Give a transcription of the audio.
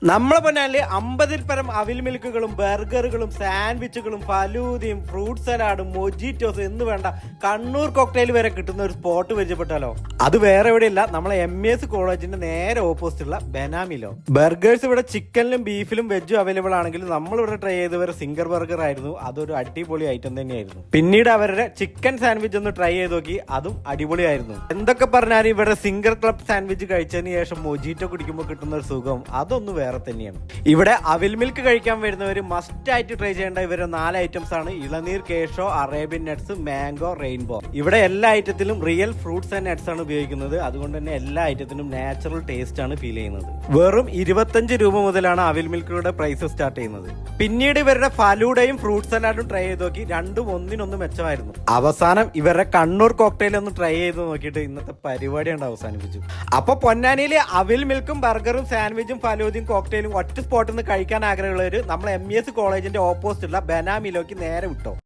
നമ്മളെ പൊന്നാല് 50-ൽ പരം അവിൽ മിൽക്കുകളും ബർഗറുകളും സാൻഡ്വിച്ചുകളും ഫലൂദയും ഫ്രൂട്ട് സലാഡും മൊജിറ്റോസ് എന്ന് വേണ്ട കണ്ണൂർ കോക്ടെയിൽ വരെ കിട്ടുന്ന ഒരു സ്പോട്ട് പരിചയപ്പെട്ടാലോ. അത് വേറെ എവിടെയില്ല, നമ്മളെ MES കോളേജിന്റെ നേരെ ഓപ്പോസിറ്റ് ഉള്ള ബെനാമിലോ. ബർഗേഴ്സ് ഇവിടെ ചിക്കനിലും ബീഫിലും വെജും അവൈലബിൾ ആണെങ്കിലും നമ്മളിവിടെ ട്രൈ ചെയ്തവരെ സിംഗർ ബർഗർ ആയിരുന്നു. അതൊരു അടിപൊളി ഐറ്റം തന്നെയായിരുന്നു. പിന്നീട് അവരുടെ ചിക്കൻ സാൻഡ്വിച്ച് ഒന്ന് ട്രൈ ചെയ്ത് നോക്കി, അതും അടിപൊളിയായിരുന്നു. എന്തൊക്കെ പറഞ്ഞാലും ഇവിടെ സിംഗർ ക്ലബ് സാൻഡ്വിച്ച് കഴിച്ചതിന് ശേഷം മൊജിറ്റോ കുടിക്കുമ്പോൾ കിട്ടുന്ന ഒരു സുഖം അതൊന്നും വേറെ തന്നെയാണ്. ഇവിടെ അവിൽ മിൽക്ക് കഴിക്കാൻ വരുന്നവർ മസ്റ്റ് ആയിട്ട് ട്രൈ ചെയ്യേണ്ട ഇവരുടെ 4 ഐറ്റംസ് ആണ്: ഇളനീർ, Kesho, Arabian nuts, mango, rainbow. ഇവിടെ എല്ലാ ഐറ്റത്തിലും റിയൽ ഫ്രൂട്ട്സ് ആൻഡ് നട്ട്സ് ആണ് ഉപയോഗിക്കുന്നത്. അതുകൊണ്ട് തന്നെ എല്ലാ ഐറ്റത്തിനും നാച്ചുറൽ ടേസ്റ്റ് ആണ് ഫീൽ ചെയ്യുന്നത്. വെറും 25 രൂപ മുതലാണ് അവിൽ മിൽക്കുകളുടെ പ്രൈസ് സ്റ്റാർട്ട് ചെയ്യുന്നത്. പിന്നീട് ഇവരുടെ ഫലൂഡയും ഫ്രൂട്ട് സലാഡും ട്രൈ ചെയ്ത് നോക്കി, രണ്ടും ഒന്നിനൊന്ന് മെച്ചമായിരുന്നു. അവസാനം ഇവരുടെ കണ്ണൂർ കോക്ടെയിൽ ഒന്ന് ട്രൈ ചെയ്ത് നോക്കിയിട്ട് ഇന്നത്തെ പരിപാടി ഉണ്ട് അവസാനിപ്പിച്ചു. അപ്പൊ പൊന്നാനിയിലെ അവിൽ മിൽക്കും ബർഗറും സാൻഡ്വിച്ചും ഫലൂദയും കോക്ടെയിലും ഒറ്റ സ്പോട്ടിൽ നിന്ന് കഴിക്കാൻ ആഗ്രഹമുള്ളവർ നമ്മളെ MES കോളേജിന്റെ ഓപ്പോസിറ്റ് ഉള്ള ബെനാമിലോക്ക് നേരെ വിട്ടോ.